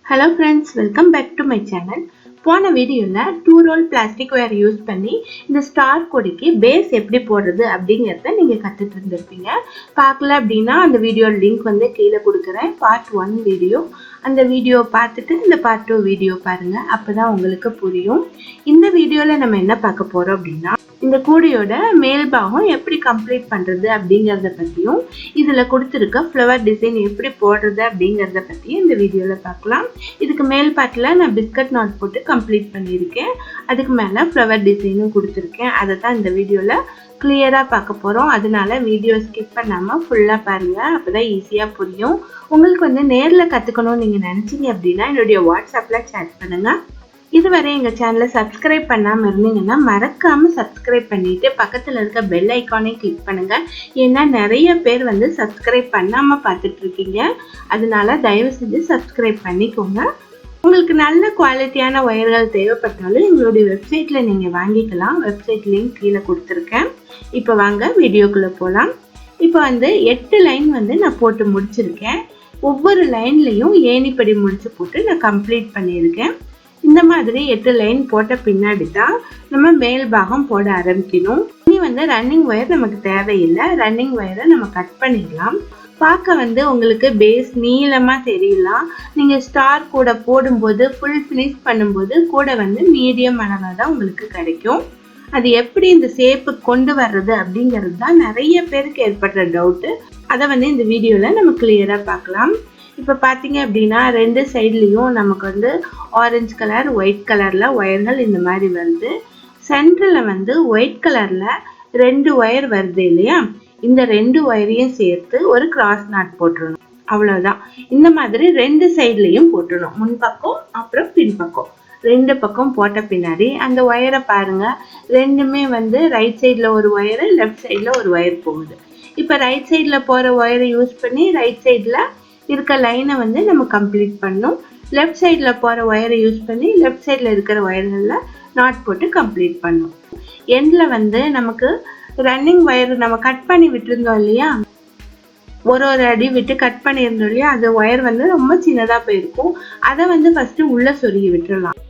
Hello friends, welcome back to my channel. போன வீடியோல 2 roll plastic wire use பண்ணி இந்த ஸ்டார் கொடிக்கு பேஸ் எப்படி போடுறது அப்படிங்கறத நீங்க கத்துட்டு இருந்திருப்பீங்க. பார்க்கல அப்படினா அந்த வீடியோ லிங்க் வந்து கீழ கொடுக்கிறேன். Part 1 video. அந்த வீடியோ பார்த்துட்டு இந்த பார்ட் 2 வீடியோ பாருங்க. அப்பதான் உங்களுக்கு புரியும். இந்த வீடியோல நம்ம என்ன பார்க்க போறோம் அப்படினா இந்த கூடையோட மேல் பாகம் எப்படி கம்ப்ளீட் பண்றது அப்படிங்கறத பத்தியும் இதுல கொடுத்திருக்க ஃப்ளவர் டிசைன் எப்படி போடுறது அப்படிங்கறத பத்தியும் இந்த வீடியோல பார்க்கலாம். இதுக்கு மேல் பார்ட்ல நான் பிஸ்கட் நாட் போட்டு கம்ப்ளீட் பண்ணியிருக்கேன். அதுக்கு மேல ஃப்ளவர் டிசைனும் கொடுத்திருக்கேன். அதை தான் இந்த வீடியோல கிளியரா பார்க்க போறோம். அதனால வீடியோ ஸ்கிப் பண்ணாம ஃபுல்லா பாருங்க. அப்பதான் ஈஸியா புரியும். உங்களுக்கு வந்து நேர்ல கத்துக்கணும்னு நீங்க நினைச்சீங்க அப்படின்னா என்னுடைய வாட்ஸ்அப்ல சேட் பண்ணுங்க. இதுவரை எங்க சேனலை சப்ஸ்கிரைப் பண்ணாம இருந்தீங்கன்னா மறக்காம சப்ஸ்கிரைப் பண்ணிட்டு பக்கத்துல இருக்க பெல் ஐக்கானை கிளிக் பண்ணுங்க. ஏன்னா நிறைய பேர் வந்து சப்ஸ்கிரைப் பண்ணாம பார்த்துட்டு இருக்கீங்க. அதனால தயவு செஞ்சு சப்ஸ்கிரைப் பண்ணிக்கோங்க. உங்களுக்கு நல்ல குவாலிட்டியான ஒயர்கள் தேவைப்பட்டாலும் எங்களுடைய வெப்சைட்ல நீங்க வாங்கிக்கலாம். வெப்சைட் லிங்க் கீழே கொடுத்துருக்கேன். இப்போ வாங்க வீடியோக்குள்ள போலாம். இப்போ வந்து 8 லைன் வந்து நான் போட்டு முடிச்சிருக்கேன். ஒவ்வொரு லைன்லயும் ஏணிப்படி முடிச்சு போட்டு நான் கம்ப்ளீட் பண்ணியிருக்கேன். இந்த மாதிரி 8 லைன் போட்ட பின்னாடி தான் நம்ம மேல் பாகம் போட ஆரம்பிக்கணும். இனி வந்து ரன்னிங் ஒயர் நமக்கு தேவையில்லை. ரன்னிங் ஒயரை நம்ம கட் பண்ணிடலாம். பார்க்க வந்து உங்களுக்கு பேஸ் நீளமா தெரியலாம். நீங்க ஸ்டார் கூட போடும்போது ஃபுல் ஃபினிஷ் பண்ணும்போது கூட வந்து மீடியம் அளவா தான் உங்களுக்கு கிடைக்கும். அது எப்படி இந்த ஷேப்பு கொண்டு வர்றது அப்படிங்கிறது தான் நிறைய பேருக்கு ஏற்படுற டவுட்டு. அதை வந்து இந்த வீடியோல நம்ம கிளியரா பார்க்கலாம். இப்போ பார்த்தீங்க அப்படின்னா 2 சைட்லேயும் நமக்கு வந்து ஆரஞ்சு கலர் ஒயிட் கலரில் ஒயர்கள் இந்த மாதிரி வருது. சென்டரில் வந்து ஒயிட் கலரில் 2 ஒயர் வருது இல்லையா? இந்த 2 ஒயரையும் சேர்த்து ஒரு கிராஸ் நாட் போட்டுடணும். அவ்வளோதான். இந்த மாதிரி 2 சைட்லேயும் போட்டுடணும். முன்பக்கம் அப்புறம் பின்பக்கம் 2 பக்கம் போட்ட பின்னாடி அந்த ஒயரை பாருங்க. ரெண்டுமே வந்து ரைட் சைடில் ஒரு ஒயரு லெஃப்ட் சைடில் ஒரு ஒயர் போகுது. இப்போ ரைட் சைடில் போகிற ஒயரை யூஸ் பண்ணி ரைட் சைடில் இருக்க லைனை வந்து நம்ம கம்ப்ளீட் பண்ணணும். லெஃப்ட் சைடில் போகிற ஒயரை யூஸ் பண்ணி லெஃப்ட் சைடில் இருக்கிற ஒயர்களில் நாட் போட்டு கம்ப்ளீட் பண்ணணும். எண்டில் வந்து நமக்கு ரன்னிங் ஒயர் நம்ம கட் பண்ணி விட்டுருந்தோம் இல்லையா? ஒரு அடி விட்டு கட் பண்ணியிருந்தோம் இல்லையா? அந்த ஒயர் வந்து ரொம்ப சின்னதாக போயிருக்கும். அதை வந்து ஃபஸ்ட்டு உள்ளே சொருகி விட்டுடலாம்.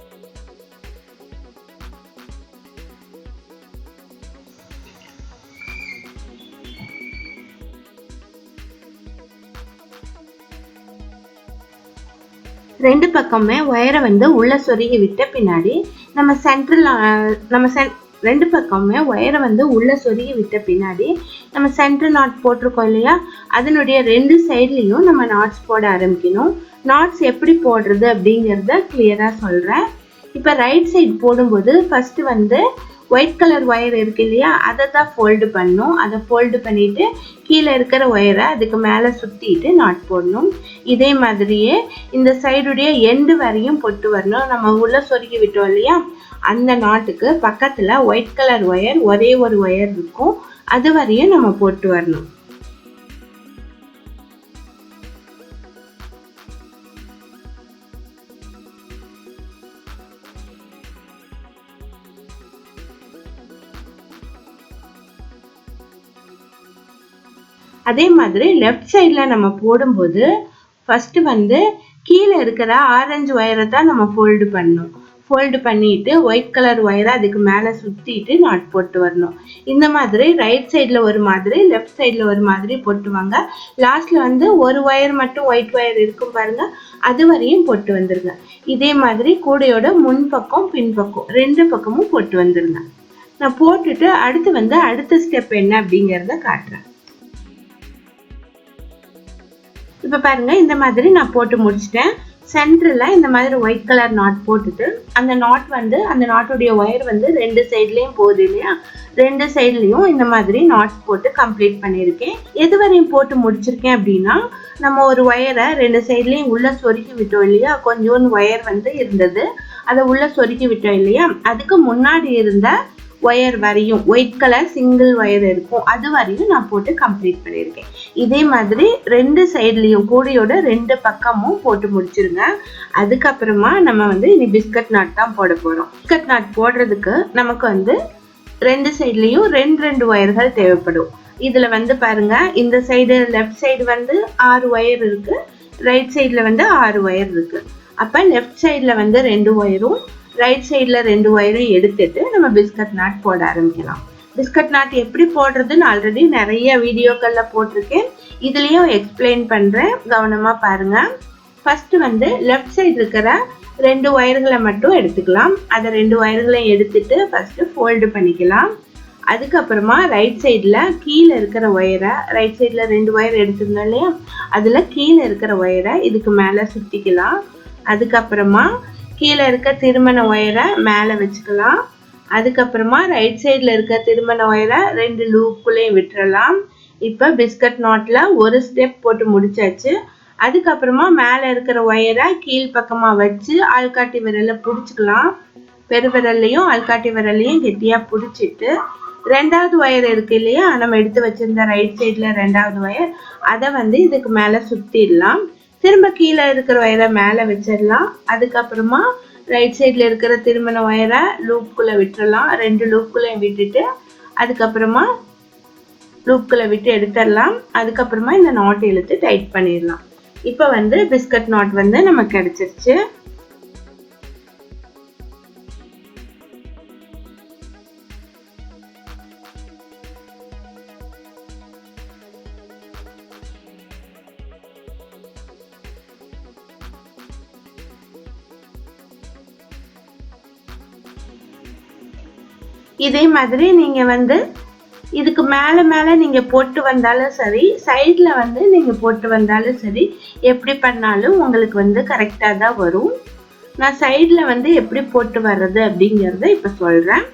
ரெண்டு பக்கமே ஒயரை வந்து உள்ள சொருகி விட்ட பின்னாடி நம்ம ரெண்டு பக்கமே ஒயரை வந்து உள்ள சொருகி விட்ட பின்னாடி நம்ம சென்டர் நாட் போட்டிருக்கோம் இல்லையா? அதனுடைய 2 சைட்லையும் நம்ம நாட்ஸ் போட ஆரம்பிக்கணும். நாட்ஸ் எப்படி போடுறது அப்படிங்கிறத கிளியரா சொல்றேன். இப்போ ரைட் சைடு போடும்போது ஃபர்ஸ்ட் வந்து ஒயிட் கலர் ஒயர் இருக்கு இல்லையா? அதை தான் ஃபோல்டு பண்ணணும். அதை ஃபோல்டு பண்ணிட்டு கீழே இருக்கிற ஒயரை அதுக்கு மேலே சுற்றிட்டு நாட் போடணும். இதே மாதிரியே இந்த சைடுடைய எண்டு வரையும் போட்டு வரணும். நம்ம உள்ள சொருகி விட்டோம் இல்லையா? அந்த நாட்டுக்கு பக்கத்தில் ஒயிட் கலர் ஒயர் ஒரே ஒரு ஒயர் இருக்கும். அது வரையும் நம்ம போட்டு வரணும். அதே மாதிரி லெஃப்ட் சைடில் நம்ம போடும்போது ஃபர்ஸ்ட் வந்து கீழே இருக்கிற ஆரஞ்சு ஒயரை தான் நம்ம ஃபோல்டு பண்ணணும். ஃபோல்டு பண்ணிட்டு ஒயிட் கலர் ஒயரை அதுக்கு மேலே சுற்றிட்டு நாட் போட்டு வரணும். இந்த மாதிரி ரைட் சைடில் ஒரு மாதிரி லெஃப்ட் சைடில் ஒரு மாதிரி போட்டுவாங்க. லாஸ்ட்ல வந்து ஒரு ஒயர் மட்டும் ஒயிட் ஒயர் இருக்கும் பாருங்க, அது வரையும் போட்டு வந்துருங்க. இதே மாதிரி கூடையோட முன்பக்கம் பின்பக்கம் 2 பக்கமும் போட்டு வந்துருங்க. நான் போட்டுட்டு அடுத்த ஸ்டெப் என்ன அப்படிங்கிறத காட்டுறேன். இப்போ பாருங்க, இந்த மாதிரி நான் போட்டு முடிச்சிட்டேன். சென்டரில் இந்த மாதிரி ஒயிட் கலர் நாட் போட்டுட்டு அந்த நாட்டுடைய ஒயர் வந்து 2 சைட்லேயும் போகுது இல்லையா? 2 சைட்லேயும் இந்த மாதிரி நாட்ஸ் போட்டு கம்ப்ளீட் பண்ணியிருக்கேன். எது வரையும் போட்டு முடிச்சிருக்கேன் அப்படின்னா, நம்ம ஒரு ஒயரை 2 சைட்லேயும் உள்ள சொருகி விட்டோம் இல்லையா? கொஞ்சோண்டு ஒயர் வந்து இருந்தது, அதை உள்ள சொருகி விட்டோம் இல்லையா? அதுக்கு முன்னாடி இருந்த ஒயர் வரையும் ஒயிட் கலர் சிங்கிள் ஒயர் இருக்கும், அது வரையும் நான் போட்டு கம்ப்ளீட் பண்ணியிருக்கேன். இதே மாதிரி 2 சைட்லையும் கூடையோட 2 பக்கமும் போட்டு முடிச்சிருங்க. அதுக்கப்புறமா நம்ம வந்து இனி பிஸ்கட் நாட் தான் போட போறோம். பிஸ்கட் நாட் போடுறதுக்கு நமக்கு வந்து 2 சைட்லையும் 2 ஒயர்கள் தேவைப்படும். இதுல வந்து பாருங்க, இந்த சைடு லெஃப்ட் சைடு வந்து 6 ஒயர் இருக்கு, ரைட் சைடில் வந்து 6 ஒயர் இருக்கு. அப்போ லெஃப்ட் சைடில் வந்து 2 ஒயரும் ரைட் சைடில் 2 ஒயரும் எடுத்துட்டு நம்ம பிஸ்கட் நாட் போட ஆரம்பிக்கலாம். பிஸ்கட் நாட் எப்படி போடுறதுன்னு ஆல்ரெடி நிறைய வீடியோக்களில் போட்டிருக்கேன். இதுலேயும் எக்ஸ்பிளைன் பண்ணுறேன், கவனமாக பாருங்கள். ஃபஸ்ட்டு வந்து லெஃப்ட் சைடு இருக்கிற 2 ஒயர்களை மட்டும் எடுத்துக்கலாம். அதை 2 ஒயர்களையும் எடுத்துட்டு ஃபஸ்ட்டு ஃபோல்டு பண்ணிக்கலாம். அதுக்கப்புறமா ரைட் சைடில் கீழே இருக்கிற ஒயரை, ரைட் சைடில் 2 ஒயர் எடுத்துருந்தோம் இல்லையா, அதில் கீழே இருக்கிற ஒயரை இதுக்கு மேலே சுற்றிக்கலாம். அதுக்கப்புறமா கீழே இருக்க திருமண ஒயரை மேலே வச்சுக்கலாம். அதுக்கப்புறமா ரைட் சைடில் இருக்க திருமண ஒயரை 2 லூப்புக்குள்ளேயும் விட்டுறலாம். இப்போ பிஸ்கட் நாட்டில் ஒரு ஸ்டெப் போட்டு முடிச்சாச்சு. அதுக்கப்புறமா மேலே இருக்கிற ஒயரை கீழ்ப்பக்கமாக வச்சு ஆள்காட்டி விரலை பிடிச்சிக்கலாம். பெருவிரல்லையும் ஆள்காட்டி விரலையும் கெட்டியாக பிடிச்சிட்டு 2வது ஒயர் இருக்கு இல்லையா, நம்ம எடுத்து வச்சிருந்த ரைட் சைடில் 2வது ஒயர், அதை வந்து இதுக்கு மேலே சுற்றிடலாம். திரும்ப கீழே இருக்கிற ஒயரை மேலே வச்சிடலாம். அதுக்கப்புறமா ரைட் சைடில் இருக்கிற திருமண ஒயரை லூப்புக்குள்ளே விட்டுறலாம். 2 லூப்புக்குள்ளேயும் விட்டுட்டு அதுக்கப்புறமா லூப்புக்குள்ளே விட்டு எடுத்துடலாம். அதுக்கப்புறமா இந்த நாட் இழுத்து டைட் பண்ணிடலாம். இப்போ வந்து பிஸ்கட் நாட் வந்து நமக்கு கிடைச்சிருச்சு. இதே மாதிரி நீங்க வந்து இதுக்கு மேலே நீங்க போட்டு வந்தாலும் சரி, சைடில் வந்து நீங்க போட்டு வந்தாலும் சரி, எப்படி பண்ணாலும் உங்களுக்கு வந்து கரெக்டாக தான் வரும். நான் சைடில் வந்து எப்படி போட்டு வர்றது அப்படிங்கிறத இப்போ சொல்றேன்.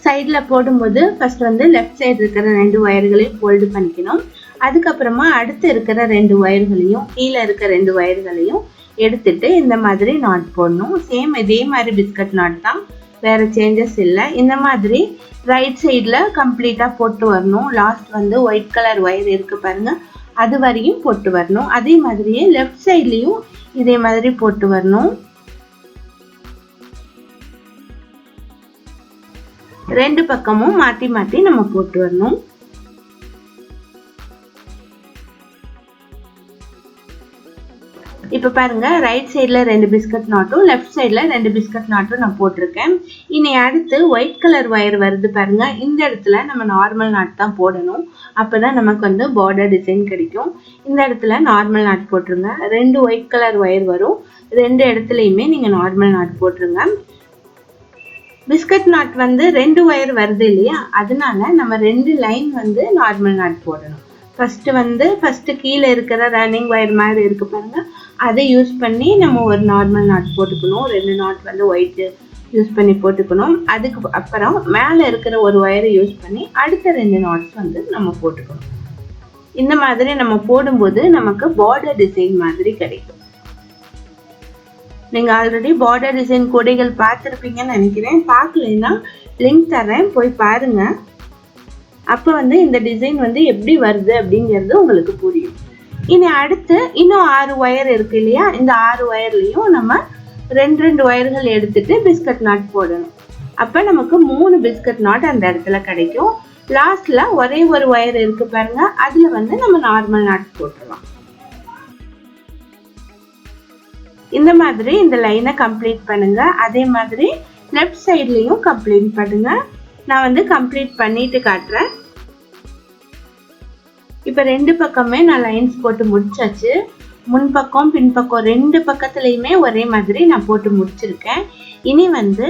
சைடில் போடும்போது ஃபர்ஸ்ட் வந்து லெஃப்ட் சைடு இருக்கிற 2 ஒயர்களையும் ஃபோல்டு பண்ணிக்கணும். அதுக்கப்புறமா அடுத்து இருக்கிற 2 ஒயர்களையும் கீழே இருக்க 2 ஒயர்களையும் எடுத்துட்டு இந்த மாதிரி நாட் போடணும். சேம் இதே மாதிரி பிஸ்கட் நாட் தான், வேற சேஞ்சஸ் இல்லை. இந்த மாதிரி ரைட் சைடில் கம்ப்ளீட்டாக போட்டு வரணும். லாஸ்ட் வந்து ஒயிட் கலர் ஒயர் இருக்கு பாருங்க, அது வரையும் போட்டு வரணும். அதே மாதிரியே லெஃப்ட் சைட்லையும் இதே மாதிரி போட்டு வரணும். 2 பக்கமும் மாற்றி மாற்றி நம்ம போட்டு வரணும். இப்போ பாருங்க, ரைட் சைடில் 2 பிஸ்கட் நாட்டும் லெஃப்ட் சைடில் 2 பிஸ்கட் நாட்டும் நான் போட்டிருக்கேன். இனி அடுத்து ஒயிட் கலர் ஒயர் வருது பாருங்க, இந்த இடத்துல நம்ம நார்மல் நாட் தான் போடணும். அப்போதான் நமக்கு வந்து பார்டர் டிசைன் கிடைக்கும். இந்த இடத்துல நார்மல் நாட் போட்டுருங்க. 2 ஒயிட் கலர் ஒயர் வரும், 2 இடத்துலையுமே நீங்கள் நார்மல் நாட் போட்டுருங்க. பிஸ்கட் நாட் வந்து 2 ஒயர் வருது இல்லையா, அதனால நம்ம 2 லைன் வந்து நார்மல் நாட் போடணும். ஃபர்ஸ்ட் கீழே இருக்கிற ரன்னிங் ஒயர் மாதிரி இருக்கு பாருங்க, அதை யூஸ் பண்ணி நம்ம ஒரு நார்மல் நாட் போட்டுக்கணும். 2 நாட் வந்து ஒயிட் யூஸ் பண்ணி போட்டுக்கணும். அதுக்கு அப்புறம் மேலே இருக்கிற ஒரு ஒயரை யூஸ் பண்ணி அடுத்த 2 நாட்ஸ் வந்து நம்ம போட்டுக்கணும். இந்த மாதிரி நம்ம போடும்போது நமக்கு பார்டர் டிசைன் மாதிரி கிடைக்கும். நீங்க ஆல்ரெடி பார்டர் டிசைன் கொடைகள் பார்த்துருப்பீங்கன்னு நினைக்கிறேன். பார்க்கலைன்னா லிங்க் தரேன், போய் பாருங்க. அப்போ வந்து இந்த டிசைன் வந்து எப்படி வருது அப்படிங்கிறது உங்களுக்கு புரியும். இனி அடுத்து இன்னும் 6 ஒயர் இருக்கு இல்லையா, இந்த 6 ஒயர்லையும் நம்ம 2 ஒயர்கள் எடுத்துட்டு பிஸ்கட் நாட் போடணும். அப்போ நமக்கு 3 பிஸ்கட் நாட் அந்த இடத்துல கிடைக்கும். லாஸ்ட்ல ஒரே ஒரு ஒயர் இருக்கு பாருங்க, அதுல வந்து நம்ம நார்மல் நாட் போட்டுடலாம். இந்த மாதிரி இந்த லைனை கம்ப்ளீட் பண்ணுங்க. அதே மாதிரி லெஃப்ட் சைட்லயும் கம்ப்ளீட் பண்ணுங்க. நான் வந்து கம்ப்ளீட் பண்ணிட்டு காட்டுறேன். இப்போ 2 பக்கமே நான் லைன்ஸ் போட்டு முடிச்சாச்சு. முன்பக்கம் பின்பக்கம் 2 பக்கத்துலையுமே ஒரே மாதிரி நான் போட்டு முடிச்சிருக்கேன். இனி வந்து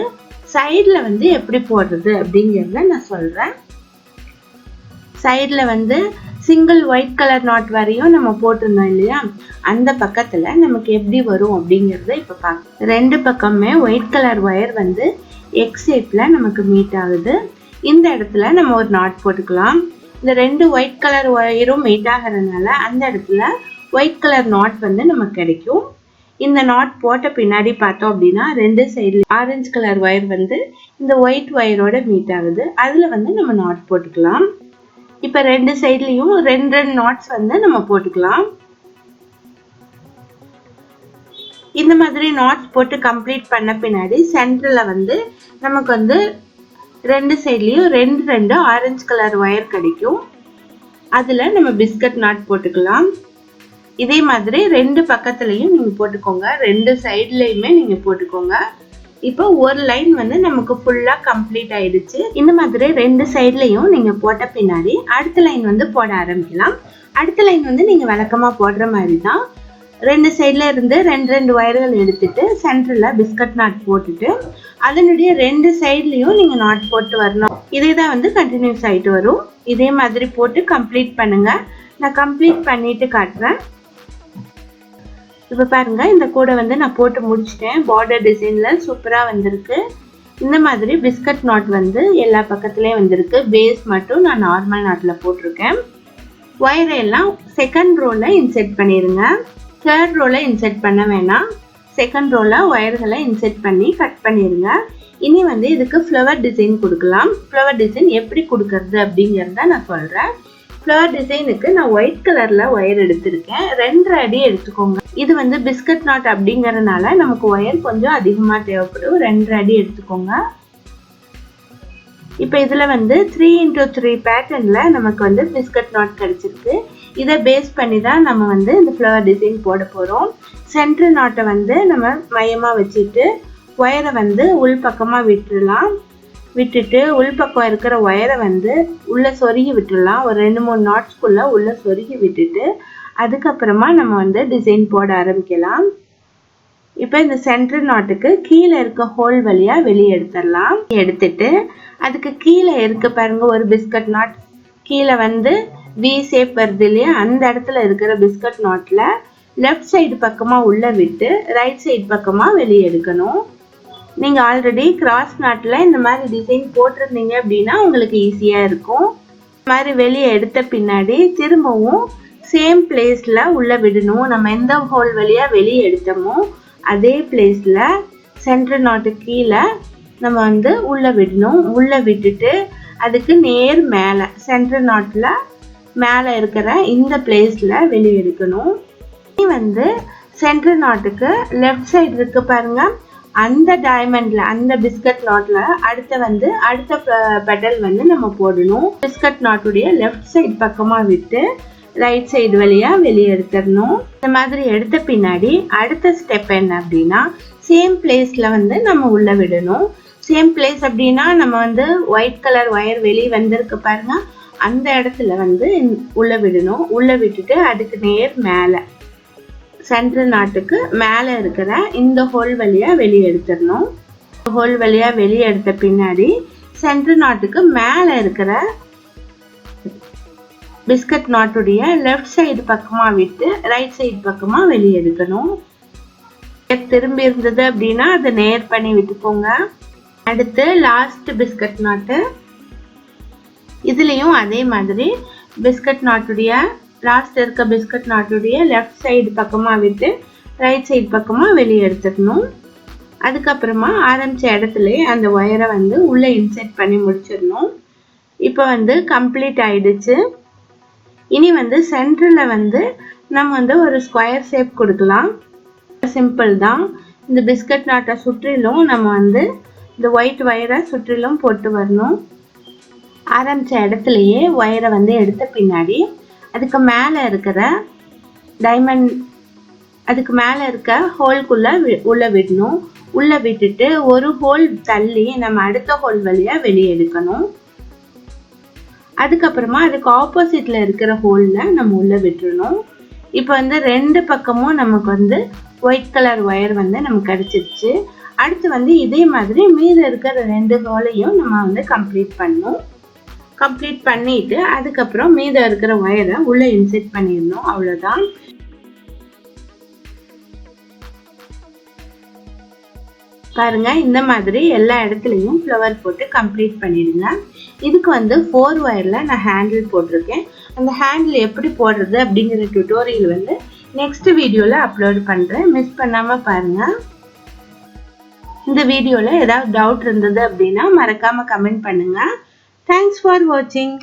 சைடில் வந்து எப்படி போடுறது அப்படிங்கிறத நான் சொல்கிறேன். சைடில் வந்து சிங்கிள் ஒயிட் கலர் நாட் வரையும் நம்ம போட்டிருந்தோம் இல்லையா, அந்த பக்கத்தில் நமக்கு எப்படி வரும் அப்படிங்கிறத இப்போ பார்க்கலாம். 2 பக்கமே ஒயிட் கலர் ஒயர் வந்து எக்ஸ் ஷேப்பில் நமக்கு மீட் ஆகுது. இந்த இடத்துல நம்ம ஒரு நாட் போட்டுக்கலாம். இந்த 2 ஒயிட் கலர் ஒயரும் மீட் ஆகிறதுனால அந்த இடத்துல ஒயிட் கலர் நாட் வந்து நமக்கு கிடைக்கும். இந்த நாட் போட்ட பின்னாடி பார்த்தோம் அப்படின்னா 2 சைடுல ஆரஞ்சு கலர் ஒயர் வந்து இந்த ஒயிட் ஒயரோட மீட் ஆகுது. அதில் வந்து நம்ம நாட் போட்டுக்கலாம். இப்போ 2 சைட்லையும் 2 நாட்ஸ் வந்து நம்ம போட்டுக்கலாம். இந்த மாதிரி நாட்ஸ் போட்டு கம்ப்ளீட் பண்ண பின்னாடி சென்டரில் வந்து நமக்கு வந்து 2 சைட்லையும் 2 ஆரஞ்சு கலர் ஒயர் கிடைக்கும். அதில் நம்ம பிஸ்கட் நாட் போட்டுக்கலாம். இதே மாதிரி ரெண்டு பக்கத்துலயும் நீங்க போட்டுக்கோங்க, ரெண்டு சைடுலயுமே நீங்க போட்டுக்கோங்க. இப்போ ஒரு லைன் வந்து நமக்கு ஃபுல்லா கம்ப்ளீட் ஆயிடுச்சு. இந்த மாதிரி ரெண்டு சைடுலயும் நீங்க போட்ட பின்னாடி அடுத்த லைன் வந்து போட ஆரம்பிக்கலாம். அடுத்த லைன் வந்து நீங்க வழக்கமா போடுற மாதிரி தான். ரெண்டு சைடுல இருந்து ரெண்டு வயர்கள் எடுத்துட்டு சென்டர்ல பிஸ்கட் நாட் போட்டுட்டு அதனுடைய ரெண்டு சைட்லயும் நீங்க நாட் போட்டு வரணும். இதே தான் வந்து கண்டினியூஸ் ஆயிட்டு வரும். இதே மாதிரி போட்டு கம்ப்ளீட் பண்ணுங்க. நான் கம்ப்ளீட் பண்ணிட்டு காட்டுறேன். இப்போ பாருங்க, இந்த கூடை வந்து நான் போட்டு முடிச்சிட்டேன். பார்டர் டிசைன்ல சூப்பரா வந்திருக்கு. இந்த மாதிரி பிஸ்கட் நாட் வந்து எல்லா பக்கத்துலயும் வந்திருக்கு. பேஸ் மட்டும் நான் நார்மல் நாட்ல போட்டிருக்கேன். ஒயரை எல்லாம் செகண்ட் ரோல இன்செர்ட் பண்ணிருங்க. தேர்ட் ரோல இன்செர்ட் பண்ண வேணாம். செகண்ட் ரோல ஒயர்களை இன்செர்ட் பண்ணி கட் பண்ணிருங்க. இனி வந்து இதுக்கு ஃப்ளவர் டிசைன் கொடுக்கலாம். ஃப்ளவர் டிசைன் எப்படி கொடுக்கறது அப்படிங்கிறத நான் சொல்றேன். ஃப்ளவர் டிசைனுக்கு நான் ஒயிட் கலர்ல ஒயர் எடுத்திருக்கேன். 2 அடி எடுத்துக்கோங்க. இது வந்து பிஸ்கட் நாட் அப்படிங்கறதுனால நமக்கு ஒயர் கொஞ்சம் அதிகமா தேவைப்படும். 2 அடி எடுத்துக்கோங்க. இப்போ இதுல வந்து 3x3 பேட்டர்ன்ல நமக்கு வந்து பிஸ்கட் நாட் கிடைச்சிருக்கு. இதை பேஸ் பண்ணி தான் நம்ம வந்து இந்த ஃப்ளவர் டிசைன் போட போறோம். சென்டர் நாட்டை வந்து நம்ம மையமா வச்சுட்டு ஒயரை வந்து உள் பக்கமா விட்டுடலாம். விட்டுட்டு உள்பக்கம் இருக்கிற ஒயரை வந்து உள்ள சொருகி விட்டுடலாம். ஒரு 2-3 நாட்ஸ்குள்ள உள்ள சொருகி விட்டுட்டு அதுக்கப்புறமா நம்ம வந்து டிசைன் போட ஆரம்பிக்கலாம். இப்போ இந்த சென்டர் நாட்டுக்கு கீழே இருக்க ஹோல் வழியா வெளியே எடுத்துடலாம். எடுத்துட்டு அதுக்கு கீழே இருக்க பாருங்க ஒரு பிஸ்கட் நாட் கீழே வந்து வி ஷேப் வருது இல்லையா, அந்த இடத்துல இருக்கிற பிஸ்கட் நாட்ல லெஃப்ட் சைடு பக்கமா உள்ள விட்டு ரைட் சைடு பக்கமா வெளியே எடுக்கணும். நீங்க ஆல்ரெடி கிராஸ் நாட்ல இந்த மாதிரி டிசைன் போட்டிருந்தீங்க அப்படின்னா உங்களுக்கு ஈஸியா இருக்கும். இந்த மாதிரி வெளியே எடுத்த பின்னாடி திரும்பவும் சேம் பிளேஸ்ல உள்ள விடணும். நம்ம எந்த ஹோல் வழியா வெளியே எடுத்தோமோ அதே பிளேஸ்ல சென்டர் நாட்டு கீழே நம்ம வந்து உள்ள விடணும். உள்ள விட்டுட்டு அதுக்கு நேர் மேல சென்டர் நாட்ல மேல இருக்கிற இந்த பிளேஸ்ல வெளியே எடுக்கணும். வந்து சென்டர் நாட்டுக்கு லெஃப்ட் சைடு இருக்கு பாருங்க, அந்த டைமண்ட்ல அந்த பிஸ்கட் நாட்ல அடுத்த பெடல் வந்து நம்ம போடணும். பிஸ்கட் நாட்டுடைய லெஃப்ட் சைடு பக்கமா விட்டு ரைட் சைடு வழியா வெளியே எடுத்துடணும். இந்த மாதிரி எடுத்த பின்னாடி அடுத்த ஸ்டெப் என்ன அப்படின்னா சேம் பிளேஸ்ல வந்து நம்ம உள்ள விடணும். சேம் பிளேஸ் அப்படின்னா நம்ம வந்து ஒயிட் கலர் ஒயர் வெளியே வந்திருக்கு பாருங்க, அந்த இடத்துல வந்து உள்ள விடணும். உள்ள விட்டுட்டு அதுக்கு நேர் மேல சென்டர் நாட்டுக்கு மேல இருக்கிற இந்த ஹோல் வழியா வெளியே எடுத்துடணும். ஹோல் வழியா வெளியே எடுத்த பின்னாடி சென்டர் நாட்டுக்கு மேல இருக்கிற பிஸ்கட் நாட்டுடைய லெஃப்ட் சைடு பக்கமா விட்டு ரைட் சைடு பக்கமா வெளியே எடுக்கணும். திரும்பி இருந்தது அப்படின்னா அதை நேர் பண்ணி விட்டுக்கோங்க. அடுத்து லாஸ்ட் பிஸ்கட் நாட்டு, இதுலயும் அதே மாதிரி பிஸ்கட் நாட்டுடைய லாஸ்ட் இருக்க பிஸ்கட் நாட்டுடைய லெஃப்ட் சைடு பக்கமா விட்டு ரைட் சைடு பக்கமா வெளியே எடுத்துக்கணும். அதுக்கப்புறமா ஆரம்பிச்ச இடத்துல அந்த ஒயரை வந்து உள்ள இன்செர்ட் பண்ணி முடிச்சிடணும். இப்போ வந்து கம்ப்ளீட் ஆயிடுச்சு. இனி வந்து சென்டர்ல வந்து நம்ம வந்து ஒரு ஸ்கொயர் ஷேப் கொடுக்கலாம். சிம்பிள் தான். இந்த பிஸ்கட் நாட்டை சுற்றிலும் நம்ம வந்து இந்த ஒயிட் ஒயரை சுற்றிலும் போட்டு வரணும். ஆரம்பிச்ச இடத்துலயே ஒயரை வந்து எடுத்த பின்னாடி அதுக்கு மேல இருக்கிற டைமண்ட் அதுக்கு மேல இருக்க ஹோல்குள்ள உள்ள விடணும். உள்ள விட்டுட்டு ஒரு ஹோல் தள்ளி நம்ம அடுத்த ஹோல் வழியா வெளியே எடுக்கணும். அதுக்கப்புறமா அதுக்கு ஆப்போசிட்ல இருக்கிற ஹோல்ல நம்ம உள்ள விட்டுறணும். இப்போ வந்து ரெண்டு பக்கமும் நமக்கு வந்து ஒயிட் கலர் ஒயர் வந்து நமக்கு கிடைச்சிருச்சு. அடுத்து வந்து இதே மாதிரி மீத இருக்கிற 2 ஹோலையும் நம்ம வந்து கம்ப்ளீட் பண்ணணும். கம்ப்ளீட் பண்ணிட்டு அதுக்கப்புறம் மீத இருக்கிற ஒயரை உள்ள இன்செர்ட் பண்ணிடணும். அவ்வளவுதான். பாருங்க, இந்த மாதிரி எல்லா இடத்துலையும் ஃப்ளவர் போட்டு கம்ப்ளீட் பண்ணிடுங்க. இதுக்கு வந்து 4 ஒயர்ல நான் ஹேண்டில் போட்டிருக்கேன். அந்த ஹேண்டில் எப்படி போடுறது அப்படிங்கிற டியூட்டோரியல் வந்து நெக்ஸ்ட் வீடியோல அப்லோட் பண்றேன். மிஸ் பண்ணாம பாருங்க. இந்த வீடியோல ஏதாவது டவுட் இருந்தது அப்படின்னா மறக்காம கமெண்ட் பண்ணுங்க. தேங்க்ஸ் ஃபார் வாட்சிங்.